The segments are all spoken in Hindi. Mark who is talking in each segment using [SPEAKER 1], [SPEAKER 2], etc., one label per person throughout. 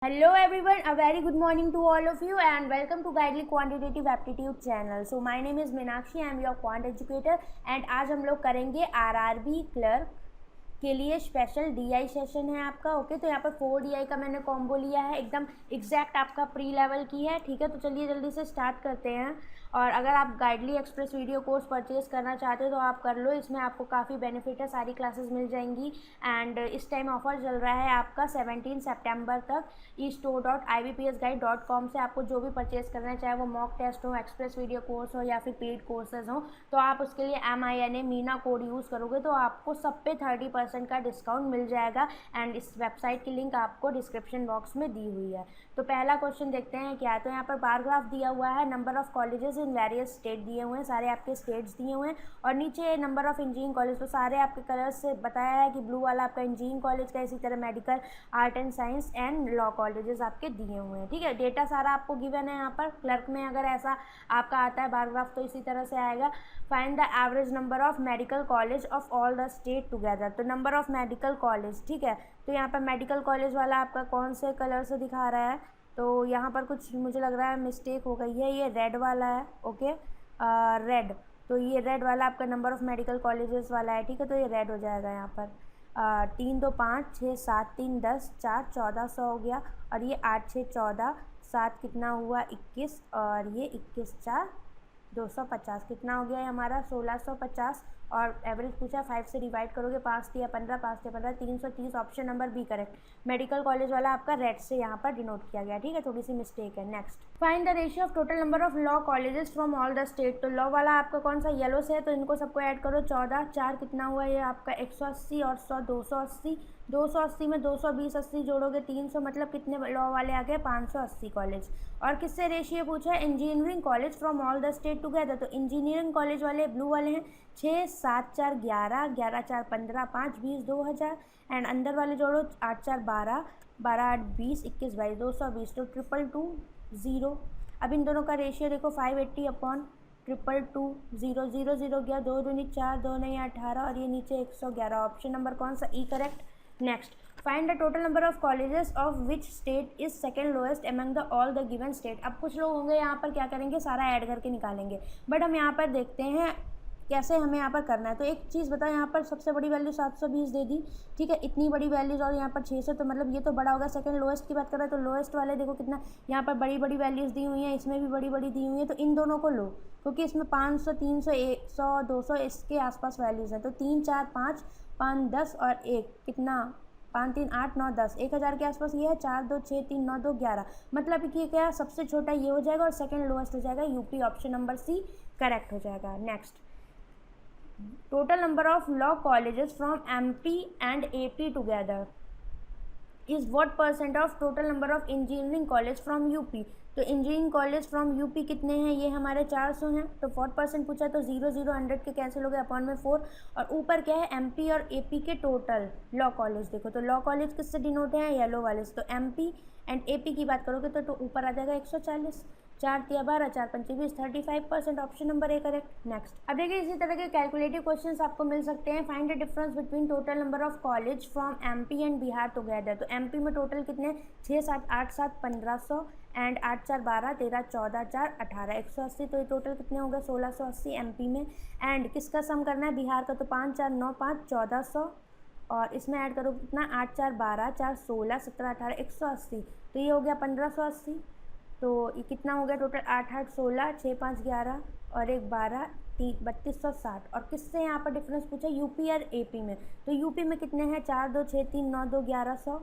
[SPEAKER 1] Hello everyone, a very good morning to all of you and welcome to Guidely Quantitative Aptitude channel. So my name is Meenakshi, I am your quant educator and आज हम लोग करेंगे आरआरबी क्लर्क के लिए स्पेशल डीआई सेशन है आपका। ओके, तो यहाँ पर 4 डीआई का मैंने कॉम्बो लिया है, एकदम एग्जैक्ट आपका प्री लेवल की है। ठीक है, तो चलिए जल्दी से स्टार्ट करते हैं। और अगर आप गाइडली एक्सप्रेस वीडियो कोर्स परचेज करना चाहते हो तो आप कर लो, इसमें आपको काफ़ी बेनिफिट है, सारी क्लासेस मिल जाएंगी। एंड इस टाइम ऑफर चल रहा है आपका 17 सितंबर तक। e-store.ibpsguide.com से आपको जो भी परचेज करना है, चाहे वो मॉक टेस्ट हो, एक्सप्रेस वीडियो कोर्स हो या फिर पेड कोर्सेज हो, तो आप उसके लिए MINA मीना कोड यूज़ करोगे तो आपको सब पे 30% का डिस्काउंट मिल जाएगा। एंड इस वेबसाइट की लिंक आपको डिस्क्रिप्शन बॉक्स में दी हुई है। तो पहला क्वेश्चन देखते हैं क्या है। तो यहाँ पर बार ग्राफ दिया हुआ है, number of colleges in various state दिए हुए हैं, सारे आपके स्टेट्स दिए हुए हैं। और नीचे नंबर ऑफ इंजीनियरिंग कॉलेज, तो सारे आपके कलर्स से बताया है कि ब्लू वाला आपका इंजीनियरिंग कॉलेज का, इसी तरह medical, art and science and law colleges आपके दिए हुए हैं। ठीक है, डेटा सारा आपको गिवन है। यहाँ पर क्लर्क में अगर ऐसा आपका आता है बार ग्राफ तो इसी तरह से आएगा। Find the average number of medical college of all the state together, तो नंबर ऑफ मेडिकल कॉलेज। ठीक है, तो यहाँ पर मेडिकल कॉलेज वाला आपका कौन से कलर से दिखा रहा है, तो यहाँ पर कुछ मुझे लग रहा है मिस्टेक हो गई है, ये रेड वाला है। ओके, रेड, तो ये रेड वाला आपका नंबर ऑफ मेडिकल कॉलेजेस वाला है। ठीक है, तो ये रेड हो जाएगा यहाँ पर। 3 2 5 6 7 3 10 4 1400 हो गया। और ये 8 6 14 7 कितना हुआ 21, और ये 21 4 250 कितना हो गया है हमारा 1650। और एवरेज पूछा 5 से डिवाइड करोगे, 5 3 15 5 3 15 330, option number B correct. Medical college वाला आपका रेड से यहाँ पर डिनोट किया गया। ठीक है, थोड़ी सी मिस्टेक है। Next, find the ratio of total number of law colleges from all the state, तो लॉ वाला आपका कौन सा येलो से है, तो इनको सबको ऐड करो। 14 4 कितना हुआ ये आपका 180, और 100 280, 280 में 220 80 जोड़ोगे 300, मतलब कितने लॉ वाले आ गए 580 कॉलेज। और किससे रेशियो पूछा है, engineering college from all the state together, तो इंजीनियरिंग कॉलेज वाले ब्लू वाले हैं 6 7 4 11 11 4 15 5 20 2000। एंड अंदर वाले जोड़ो 8 4 12 12 8 20 21 22 220, तो 222 अब इन दोनों का रेशियो देखो 580 अपॉन 222 0 0 0 गया, 2 दूनी 4 2 नहीं 18, और ये नीचे 111, ऑप्शन नंबर कौन सा E correct. Next, find the total number of colleges of which state is second lowest among the all the given state. अब कुछ लोग होंगे यहाँ पर क्या करेंगे, सारा ऐड करके निकालेंगे, बट हम यहाँ पर देखते हैं कैसे हमें यहाँ पर करना है। तो एक चीज़ बताओ, यहाँ पर सबसे बड़ी वैल्यू 720 दे दी। ठीक है, इतनी बड़ी वैल्यूज़, और यहाँ पर 600, तो मतलब ये तो बड़ा होगा। सेकंड लोएस्ट की बात कर रहे हैं तो लोएस्ट वाले देखो कितना यहाँ पर बड़ी बड़ी वैल्यूज़ दी हुई हैं, इसमें भी बड़ी बड़ी दी हुई हैं, तो इन दोनों को लो, क्योंकि इसमें 500 300 100 200 इसके आसपास वैल्यूज़ हैं। तो 3 4 5 5 10 और 1 कितना 5 3 8 9 10, 1000 के आसपास ये है। 4 2 6 3 9 2 11, मतलब कि क्या सबसे छोटा ये हो जाएगा और सेकंड लोएस्ट हो जाएगा UP, option number C correct हो जाएगा। Next, total number of law colleges from MP and AP together is what percent of total number of engineering college from UP, तो इंजीनियरिंग कॉलेज फ्रॉम यूपी कितने हैं, ये हमारे 400 हैं। तो 40% पूछा, तो 0 0 100 के कैंसिल हो गए, अपॉन में 4, और ऊपर क्या है एमपी और एपी के टोटल लॉ कॉलेज। देखो तो लॉ कॉलेज किससे डिनोट है, येलो वाले से, तो एमपी एंड एपी की बात करोगे तो ऊपर आ जाएगा 140, 4 3 12 4 5 20, 35%, option number A correct. Next, अब देखिए इसी तरह के कैलकुलेटिव क्वेश्चंस आपको मिल सकते हैं। Find the difference between total number of college from MP and Bihar together, तो एमपी में टोटल कितने 6 7 8 7 1500 एंड 8 4 12 13 14 4 18 180, तो ये टोटल कितने हो गए 1680 एमपी में। एंड किसका सम करना है, बिहार का, तो 5 4 9 5 1400, और इसमें ऐड करो कितना 8 4 12 4 16 17 18 180, तो ये हो गया 1580। तो ये कितना हो गया टोटल 8 8 16 6 5 11 और 1 12 3260। और किससे यहाँ पर डिफरेंस पूछा, यूपी और एपी में, तो यूपी में कितने हैं 4 2 6 3 9 2 1100,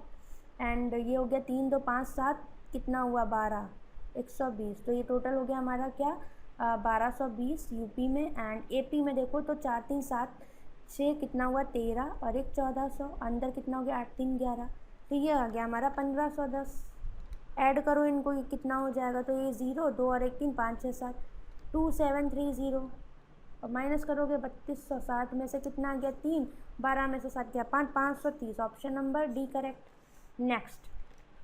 [SPEAKER 1] एंड ये हो गया 3 2 5 7 कितना हुआ 12 120, तो ये टोटल हो गया हमारा क्या 1220 यूपी में। एंड एपी में देखो तो 4 3 7 6 कितना हुआ 13 और 1 1400, अंदर कितना हो गया 8 3 11, तो ये आ गया हमारा 1510। ऐड करो इनको, ये कितना हो जाएगा, तो ये 0 2 और 1 3 5 6 7 2730, और माइनस करोगे 3260 में से कितना आ गया 3, 12 में से 7 गया 5, 530, option number D correct. Next,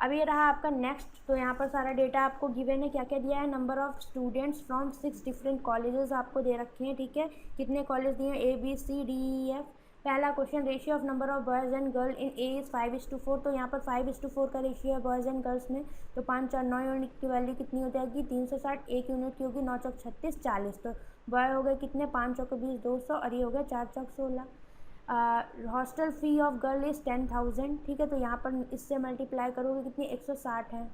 [SPEAKER 1] अब ये रहा आपका नेक्स्ट, तो यहाँ पर सारा डेटा आपको गिवन है, क्या क्या दिया है, number of students from 6 different colleges आपको दे रखे हैं। ठीक है, कितने कॉलेज दिए हैं, A B C D E F, पहला question, ratio of number of boys and girl in A is 5:4, तो यहाँ पर 5:4 का रेशियो है बॉयज़ एंड गर्ल्स में। तो 5 4 9 यूनिट की वैल्यू कितनी हो जाएगी 360, 1 यूनिट की होगी 9 चौक 36 40। तो बॉय हो गए कितने 5 चौक 20 200 और ये हो गया 4 चौक 16। Hostel fee of girl is 10,000, ठीक है। तो यहाँ पर इससे मल्टीप्लाई करोगे कितनी 160 है,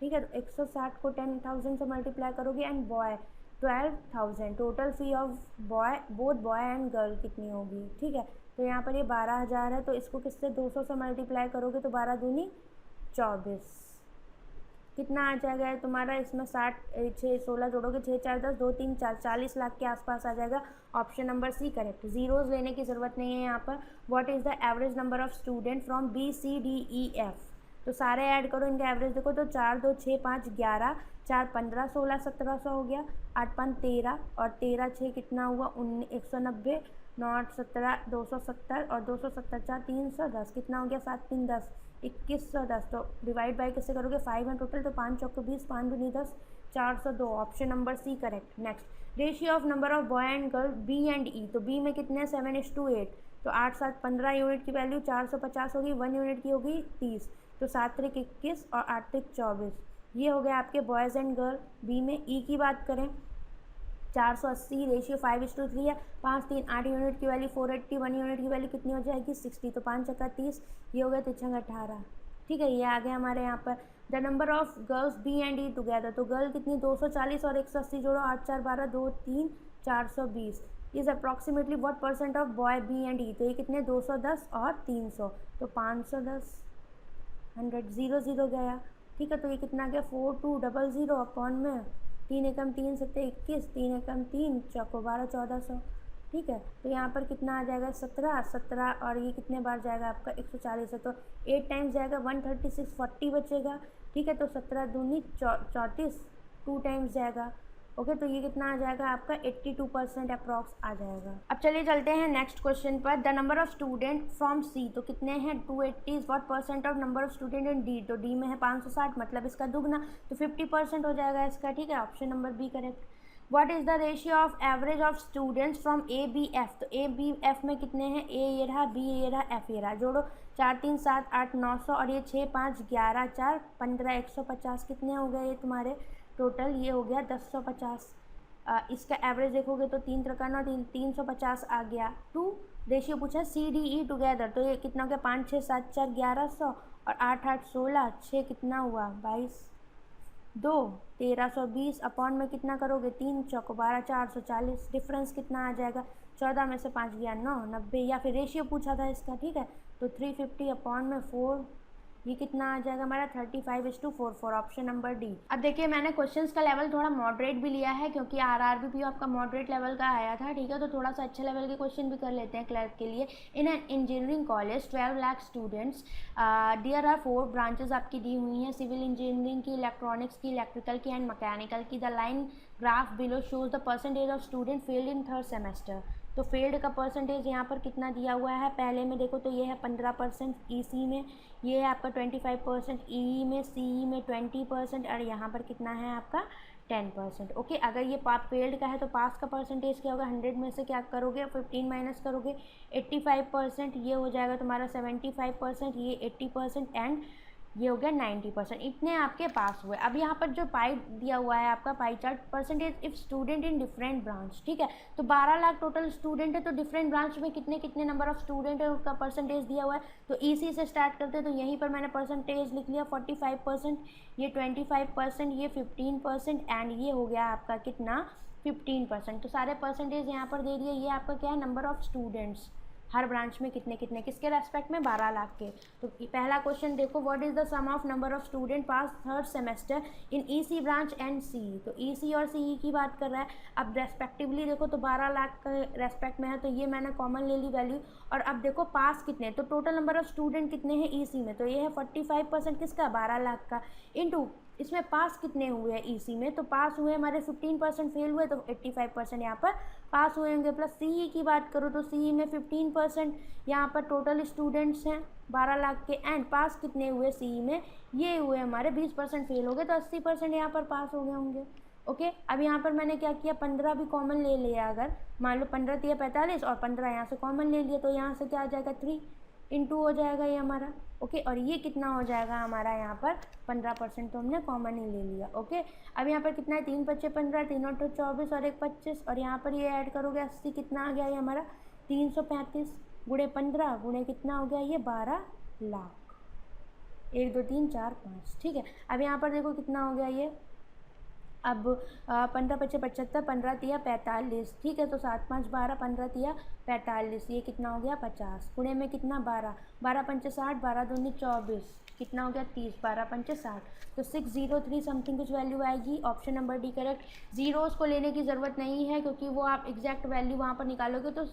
[SPEAKER 1] ठीक है। तो 160 को 10,000 से मल्टीप्लाई करोगे and boy 12,000। Total fee of boy both boy and girl कितनी होगी, ठीक है। तो यहाँ पर ये 12,000 है, तो इसको किससे 200 से मल्टीप्लाई करोगे तो 12 दूनी 24, कितना आ जाएगा तुम्हारा इसमें 60 6 16 जोड़ोगे 6 4 10 2 3 4 40 लाख के आसपास आ जाएगा। Option number C correct, zeros लेने की ज़रूरत नहीं है यहाँ पर। What is the average number of student from B C D E F, तो सारे ऐड करो इनका एवरेज देखो तो 4 2 6 5 11 4 15 16 1700 हो गया, 8 5 13 और 13 6 कितना हुआ 190 9 8 17 270 और 270 4 310 कितना हो गया 7 3 10 2110। तो डिवाइड बाई किससे करोगे 5 है टोटल, तो 5 चौक 20 5 दूनी 10 402। Option number C correct. Next, ratio of number of boy and girl B and E, तो बी में कितने 7:8, तो 8 7 15 यूनिट की वैल्यू 450 होगी, 1 यूनिट की होगी 30, तो 7 3 21 और 8 3 24। ये हो गया आपके बॉयज़ एंड गर्ल। बी में ई की बात करें 480, रेशियो 5:3 है, 5 3 8 यूनिट की वैल्यू 480, 1 यूनिट की वैल्यू कितनी हो जाएगी 60, तो 5 चक्का 30, ये हो गया 3 छंग 18, ठीक है। ये आ गया हमारे यहाँ पर। The number of girls B and E together, तो गर्ल कितनी 240 और 180 जोड़ो 8 4 12 2 3 420 is approximately what percent of boy B and E, तो ये कितने 210 और 300, तो 510 100 0 0 गया, ठीक है। तो ये कितना गया 4200 अपॉन में 3 एकम 3 7 21 3 एकम 3 चौको 12 1400, ठीक है। तो यहाँ पर कितना आ जाएगा 17 17 और ये कितने बार जाएगा आपका 140 है, तो 8 टाइम्स जाएगा 136 40 बचेगा, ठीक है। तो 17 दूनी 34 2 टाइम्स जाएगा, ओके। तो ये कितना आ जाएगा आपका 82% अप्रॉक्स आ जाएगा। अब चलिए चलते हैं नेक्स्ट क्वेश्चन पर। The number of student from C, तो कितने हैं 280 is what percent of number of student in D, तो डी में है 560 मतलब इसका दुगना, तो 50% हो जाएगा इसका, ठीक है। Option number B correct. What is the ratio of average of students from A B F, तो ए बी एफ में कितने हैं ए ये रहा बी ये रहा एफ ये रहा, जोड़ो 4 3 7 8 900 और ये 6 5 11 4 15 150 कितने हो गए ये तुम्हारे टोटल, ये हो गया 1050। इसका एवरेज देखोगे तो 3 3 350 आ गया। 2 रेशियो पूछा सी डी ई टुगेदर, तो ये कितना हो गया 5 6 7 4 1100 और 8 8 16 6 कितना हुआ 22 2 1320 अपॉन में कितना करोगे 3 चौको 12 440, डिफरेंस कितना आ जाएगा 14 में से 5 गया 9 90, या फिर रेशियो पूछा था इसका, ठीक है। तो 350 अपॉन में 4, ये कितना आ जाएगा हमारा 35:44, ऑप्शन नंबर डी। अब देखिए मैंने क्वेश्चंस का लेवल थोड़ा मॉडरेट भी लिया है क्योंकि आरआरबी आपका मॉडरेट लेवल का आया था, ठीक है। तो थोड़ा सा अच्छे लेवल के क्वेश्चन भी कर लेते हैं क्लर्क के लिए। In an engineering college 12 lakh students, there are 4 branches आपकी दी हुई हैं, सिविल इंजीनियरिंग की, इलेक्ट्रॉनिक्स की, इलेक्ट्रिकल की एंड मैकेनिकल की। The line graph below shows the percentage of student failed in 3rd semester, तो फेल्ड का परसेंटेज यहाँ पर कितना दिया हुआ है, पहले में देखो तो ये है 15% ईसी में, ये है आपका 25% ई में, सी में 20% और यहाँ पर कितना है आपका 10%, ओके। अगर ये फेल्ड का है तो पास का परसेंटेज क्या होगा 100 में से क्या करोगे 15 माइनस करोगे 85%, ये हो जाएगा तुम्हारा 75%, ये 80% एंड ये हो गया 90%, इतने आपके पास हुए। अब यहाँ पर जो पाई दिया हुआ है आपका pie chart percentage if student in different branch, ठीक है। तो 12 लाख टोटल स्टूडेंट है, तो डिफरेंट ब्रांच में कितने कितने नंबर ऑफ स्टूडेंट है उसका परसेंटेज दिया हुआ है। तो ईसी से स्टार्ट करते हैं, तो यहीं पर मैंने परसेंटेज लिख लिया 45%, ये 25%, ये 15% एंड ये हो गया आपका कितना 15%। तो सारे परसेंटेज यहाँ पर दे दिए। ये आपका क्या है number of students her branch में कितने कितने किसके रेस्पेक्ट में 12 लाख के। तो पहला क्वेश्चन देखो, what is the sum of number of student pass 3rd semester in EC branch and C, तो ईसी और सीई की बात कर रहा है। अब रेस्पेक्टिवली देखो तो 12 लाख का रेस्पेक्ट में है, तो ये मैंने कॉमन ले ली वैल्यू। और अब देखो पास कितने, तो टोटल नंबर ऑफ स्टूडेंट कितने हैं ईसी में, तो ये है 45% किसका 12 लाख का, इनटू इसमें पास कितने हुए हैं ईसी में, तो पास हुए हमारे 15%, फेल हुए तो 85% यहाँ पर पास हुए होंगे। प्लस सीई की बात करो तो सीई में 15%, यहाँ पर टोटल स्टूडेंट्स हैं 12 लाख के एंड पास कितने हुए सीई में, ये हुए हमारे 20% फेल हो गए, तो 80% यहाँ पर पास हो गए होंगे। ओके। अब यहाँ पर मैंने क्या किया, 15 भी कॉमन ले लिया। अगर मान लो 15 3 45 और 15 यहाँ से कॉमन ले लिया, तो यहाँ से क्या आ जाएगा 3 इंटू हो जाएगा ये हमारा। ओके, और ये कितना हो जाएगा हमारा यहाँ पर 15% तो हमने कॉमन ही ले लिया। ओके, अब यहाँ पर कितना है, 3 5 15, 3 8 24 और 1 25, और यहाँ पर ये ऐड करोगे 80, कितना आ गया ये हमारा 335 गुणे 15 गुणे कितना हो गया ये 12 लाख। 1 2 3 4 5, ठीक है। अब यहाँ पर देखो कितना हो गया ये, अब 15 5 75, 15 तिया 45, ठीक है। तो 7 5 12, 15 तिया 45, ये कितना हो गया 50 गुणे में कितना 12, 12 पंचे 60, 12 दूनी 24, कितना हो गया 30, 12 पंचे 60, तो 603 समथिंग कुछ वैल्यू आएगी। Option number D correct. Zeros को लेने की ज़रूरत नहीं है, क्योंकि वो आप एग्जैक्ट वैल्यू वहाँ पर निकालोगे तो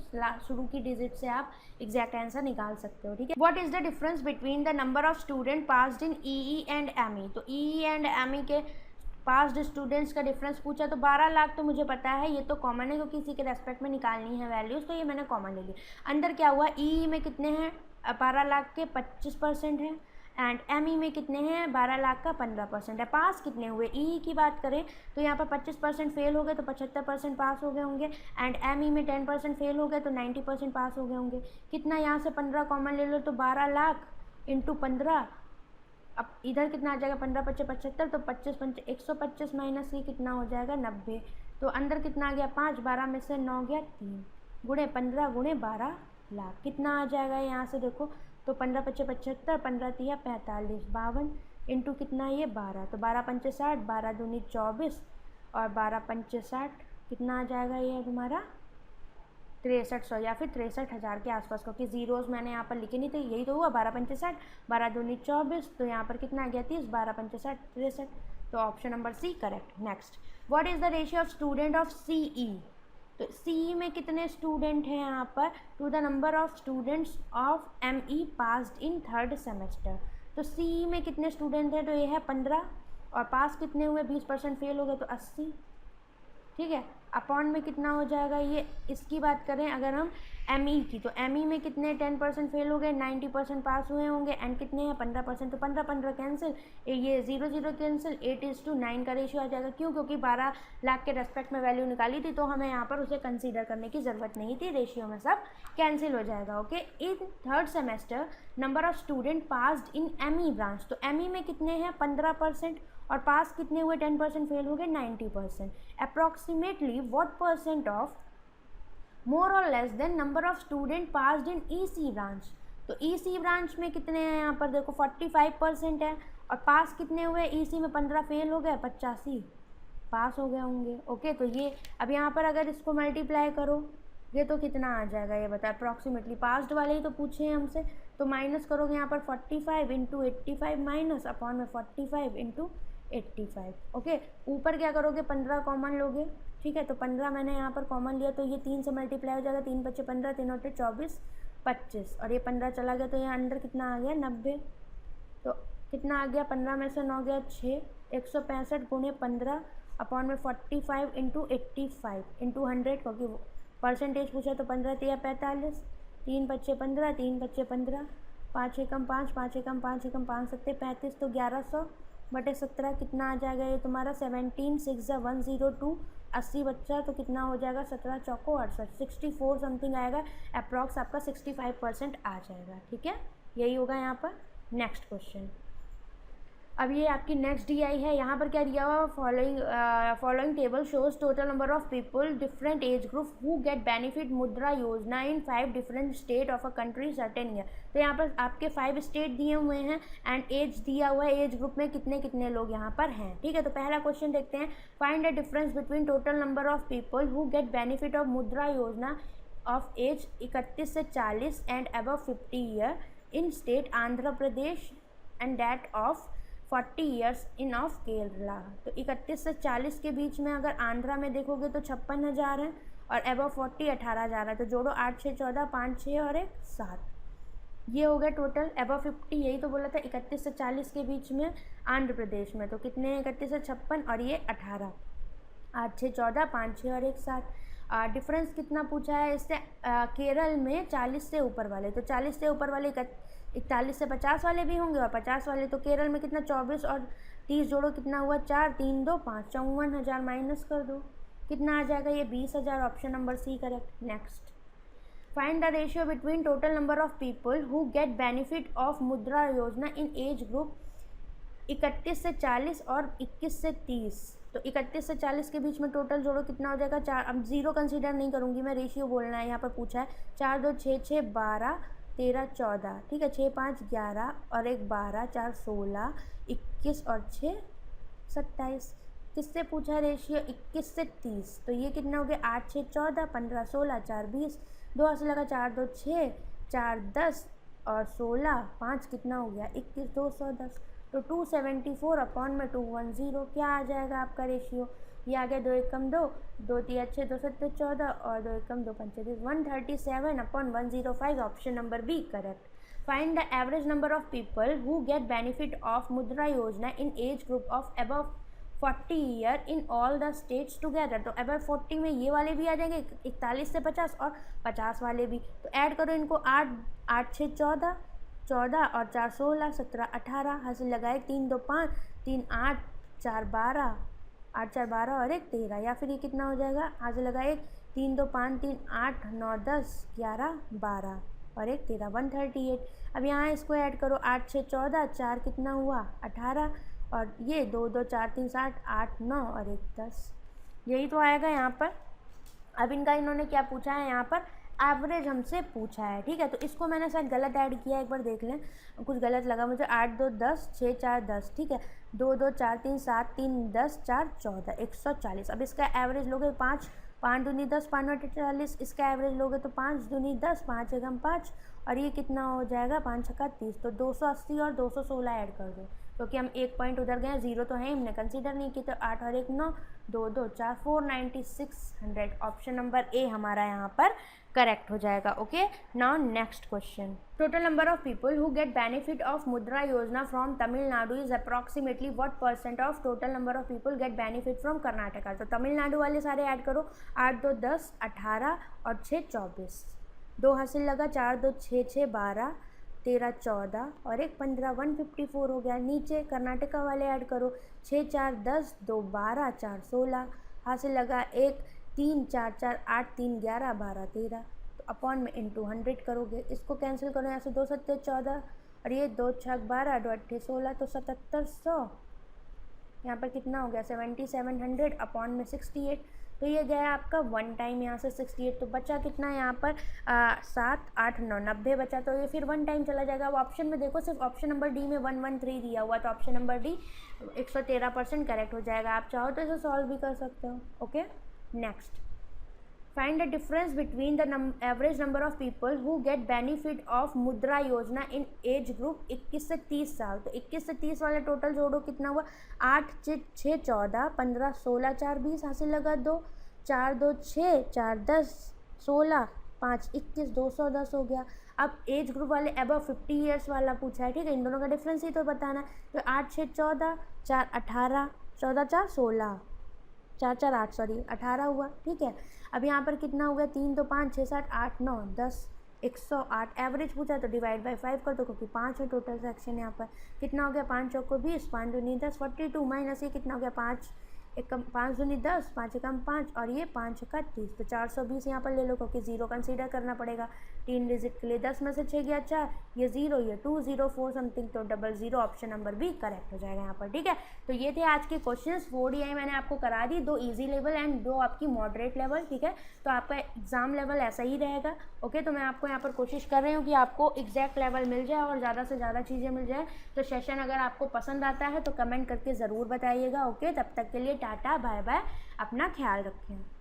[SPEAKER 1] शुरू की डिजिट से आप एग्जैक्ट आंसर निकाल सकते हो, ठीक है। What is the difference between the number of student passed in EE and ME. तो ईई एंड एमई के पास्ड स्टूडेंट्स का डिफरेंस पूछा, तो 12 लाख तो मुझे पता है, ये तो कॉमन है क्योंकि इसी के रेस्पेक्ट में निकालनी है वैल्यूज़, तो ये मैंने कॉमन ले लिया। अंदर क्या हुआ, ई में कितने हैं 12 लाख के 25% है, एंड एम ई में कितने हैं 12 लाख का 15% है। पास कितने हुए, ई की बात करें तो यहाँ पर 25% फेल हो गए तो 75% पास हो गए होंगे, एंड एम ई में 10% फेल हो गए तो 90% पास हो गए होंगे। कितना, यहाँ से 15 कॉमन ले लो तो 12 लाख इंटू 15, अब इधर कितना आ जाएगा 15 25 75, तो 25 पंच 125 माइनस ये कितना हो जाएगा 90, तो अंदर कितना आ गया 5, 12 में से 9 गया 3 गुणे 15 गुणे 12 लाख, कितना आ जाएगा यहाँ से देखो, तो 15 25 75, 15 तिया 45, 52 इंटू कितना ये 12, तो 12 पंचे 60, 12 दूनी 24 और 12 पंचे 60, कितना आ जाएगा ये तुम्हारा 6300 या फिर 63,000 के आसपास, क्योंकि जीरोस मैंने यहाँ पर लिखे नहीं थे, यही तो हुआ 12 पंचे 60, 12 दूनी 24, तो यहाँ पर कितना आ गया 30, 12 पंचे 60 63, तो option number C correct. Next, what is the ratio of student of CE. तो सीई में कितने स्टूडेंट हैं यहाँ पर, to the number of students of ME passed in 3rd semester. तो सीई में कितने स्टूडेंट हैं, तो ये है 15, और पास कितने हुए 20% फेल हो गए तो 80, ठीक है। अपॉन में कितना हो जाएगा ये, इसकी बात करें अगर हम एमई की, तो एमई में कितने 10% फेल हो गए, 90% पास हुए होंगे, एंड कितने हैं 15%, तो 15 15 कैंसिल, ये 0 0 कैंसिल, 8:9 का रेशियो आ जाएगा। क्यों, क्योंकि 12 लाख के रेस्पेक्ट में वैल्यू निकाली थी, तो हमें यहाँ पर उसे कंसीडर करने की ज़रूरत नहीं थी, रेशियो में सब कैंसिल हो जाएगा। Okay, in 3rd semester number of student passed in ME branch, तो एमई में कितने हैं 15%, और पास कितने हुए 10% फेल हो गए 90%। Approximately what percent of more और less than number of student passed in EC branch. तो ईसी ब्रांच में कितने हैं, यहाँ पर देखो 45% है, और पास कितने हुए, ईसी में 15 फेल हो गए 85 पास हो गए होंगे। ओके, तो ये अब यहाँ पर अगर इसको मल्टीप्लाई करो ये तो कितना आ जाएगा ये बता, अप्रॉक्सीमेटली पास्ड वाले ही तो पूछे हैं हमसे, तो माइनस करोगे यहाँ पर 45 इंटू 85 माइनस अपॉन में 45 इंटू 85। ओके, ऊपर क्या करोगे 15 कॉमन लोगे, ठीक है। तो 15 मैंने यहाँ पर कॉमन लिया, तो ये 3 से मल्टीप्लाई हो जाएगा, 3 बच्चे 15, 3 होते 24 25, और ये 15 चला गया, तो यहाँ अंदर कितना आ गया 90, तो कितना आ गया 15 में से 9 गया 6, 165 गुणे 15 अपॉन में 45 इंटू 85 इंटू 100, क्योंकि परसेंटेज पूछा तो 15 तिया 45, 3 बच्चे 15, 3 बच्चे 15, 5 एकम 5, 5 एकम 5 एकम 5 सत्ते 35, तो 1100 बटे 17 कितना आ जाएगा ये तुम्हारा 17 6 102, 80 बच्चा तो कितना हो जाएगा 17 चौको 68, 64 समथिंग आएगा, अप्रॉक्स आपका 65% आ जाएगा, ठीक है। यही होगा यहाँ पर। नेक्स्ट क्वेश्चन, अब ये आपकी नेक्स्ट DI है। यहाँ पर क्या दिया हुआ, following table shows total number of people different age group who get benefit मुद्रा योजना इन 5 different state of a country certain year. तो यहाँ पर आपके 5 स्टेट दिए हुए हैं एंड एज दिया हुआ है, एज ग्रुप में कितने कितने लोग यहाँ पर हैं, ठीक है। तो पहला क्वेश्चन देखते हैं, find the difference between total number of people who get benefit of Mudra योजना ऑफ एज 31 से 40 and above 50 year in state Andhra Pradesh and that of 40 years in of Kerala. तो 31 से 40 के बीच में अगर आंध्रा में देखोगे तो 56,000 है, और एबव 40 18,000 है, तो जोड़ो 8 6 14 5 6 और 1 7, ये हो गया टोटल। एबव 50 यही तो बोला था 31 से 40 के बीच में आंध्र प्रदेश में, तो कितने हैं 31 से 56 और ये 18, 8 6 14 5 6 और 1 7। डिफरेंस कितना पूछा है इससे, केरल में 40 से ऊपर वाले, तो 40 से ऊपर वाले 41 से 50 वाले भी होंगे, और 50 वाले, तो केरल में कितना 24 और 30 जोड़ो कितना हुआ 4, 3 2 5, 54,000 माइनस कर दो, कितना आ जाएगा ये 20,000, option number C correct. Next, find the ratio between total number of people who get benefit of Mudra Yojana in age group 31 से 40 और 21 से 30। तो 31 से 40 के बीच में टोटल जोड़ो कितना हो जाएगा 4, अब जीरो कंसीडर नहीं करूँगी मैं, रेशियो बोलना है यहाँ पर पूछा है। 4 2 6 6 12 13 14, ठीक है, 6 5 11 और 1 12, 4 16, 21 और 6 27। किससे पूछा है रेशियो 21 से 30, तो ये कितना हो गया 8 6 14, 15 16, 4 20, 2 से लगा 4 2 6, 4 10 और 16, 5 कितना हो गया 21, 210। तो 274 अपॉन में 210 क्या आ जाएगा आपका रेशियो, ये आ गया 2 एकम 2, 2 3 अच्छे 2 7 14 और 2 एकम 2 5 137 upon 105, option number B correct. Find the average number of people who get benefit of Mudra Yojana in age group of above 40 year in all the states together. तो अबव 40 में ये वाले भी आ जाएंगे 41 से 50 और 50 वाले भी, तो ऐड करो इनको 8 8 6 14, 14 और 4 16, 17 18, हासिल लगाए 3 2 5, 3 8, 4 12, 8 4 12 और 1 13, या फिर ये कितना हो जाएगा हासिल लगाए 3 2 5 3 8 9 10 11 12 और 1 13, 138। अब यहाँ इसको ऐड करो 8 6 14, 4 कितना हुआ 18 और ये 2 2 4 3 7 8 9 और 1 10, यही तो आएगा यहाँ पर। अब इनका इन्होंने क्या पूछा है यहाँ पर, एवरेज हमसे पूछा है, ठीक है। तो इसको मैंने शायद गलत ऐड किया, एक बार देख लें, कुछ गलत लगा मुझे। 8 2 10, 6 4 10, ठीक है, 2 2 4 3 7 3 10 4 14, 140। अब इसका एवरेज लोगे 5 5 दूनी 10, 5 9 40, इसका एवरेज लोगे तो 5 दूनी 10, 5 एकम 5 और ये कितना हो जाएगा 5 छक्का 30, तो 280 और 216 ऐड कर दो, क्योंकि हम एक पॉइंट उधर गए, जीरो तो है हमने कंसीडर नहीं की, तो 8 और 1 9, 2 2 4 49600, ऑप्शन नंबर ए हमारा यहाँ पर करेक्ट हो जाएगा। Okay, now next question, total number of people who get benefit of Mudra योजना from Tamil Nadu is approximately what percent of total number of people get benefit from Karnataka. तो तमिलनाडु वाले सारे ऐड करो, 8 2 10 18 और 6 24, 2 हासिल लगा 4 2 6 6 12 13 14 और 1 15, 154 हो गया। नीचे कर्नाटका वाले ऐड करो, 6 4 10 2 12 4 16, हासिल लगा 1 3 4 4 8 3 11 12 13, तो अपॉन में इंटू 100 करोगे, इसको कैंसिल करो, यहाँ से 2 7 14 और ये 2 6 12 2 8 16, तो 7700, यहाँ पर कितना हो गया 7700 अपॉन में 68, तो ये गया आपका वन टाइम यहाँ से 68, तो बचा कितना यहाँ पर 7 8 9 90 बचा, तो ये फिर वन टाइम चला जाएगा। अब ऑप्शन में देखो, सिर्फ ऑप्शन नंबर डी में 113 दिया हुआ, तो ऑप्शन नंबर डी 113% करेक्ट हो जाएगा। आप चाहो तो इसे सॉल्व भी कर सकते हो। Okay, next, find the difference between the average number of people who get benefit of Mudra Yojana in age group 21 से 30 साल। तो 21 से 30 वाले टोटल जोड़ो कितना हुआ 8 6 14 15 16 4 20, हासिल लगा 2 4 2 6 4 10 16 5 21, 210 हो गया। अब एज ग्रुप वाले अबव 50 ईयर्स वाला पूछा है, ठीक है, इन दोनों का डिफरेंस ही तो बताना है। तो 8 6 14 4 18 14 4 16 4 4 8 सॉरी 18 हुआ, ठीक है। अब यहाँ पर कितना हो गया 3 2 5 6 7 8 9 10 108, एवरेज पूछा तो डिवाइड बाय 5 कर दो, क्योंकि 5 है टोटल सेक्शन। यहाँ पर कितना हो गया 5 चौको 20, 5 दूनी 10 42, माइनस ये कितना हो गया 5 एकम 5 दूनी 10, 5 एकम 5 और ये 5 छक्का 30, तो 420 यहाँ पर ले लो, क्योंकि जीरो कंसीडर करना पड़ेगा 3 डिजिट के लिए। 10 में से 6 गया 4, ये 0, ये 204 समथिंग, तो 00, ऑप्शन नंबर बी करेक्ट हो जाएगा यहाँ पर, ठीक है। तो ये थे आज के क्वेश्चंस। 4 DI मैंने आपको करा दी, 2 ईजी लेवल एंड 2 आपकी मॉडरेट लेवल, ठीक है। तो आपका एग्जाम लेवल ऐसा ही रहेगा। ओके, तो मैं आपको यहाँ पर कोशिश कर रही हूँ कि आपको एग्जैक्ट लेवल मिल जाए और ज़्यादा से ज़्यादा चीज़ें मिल जाए। तो सेशन अगर आपको पसंद आता है तो कमेंट करके ज़रूर बताइएगा। ओके, तब तक के लिए टाटा बाय बाय, अपना ख्याल रखें।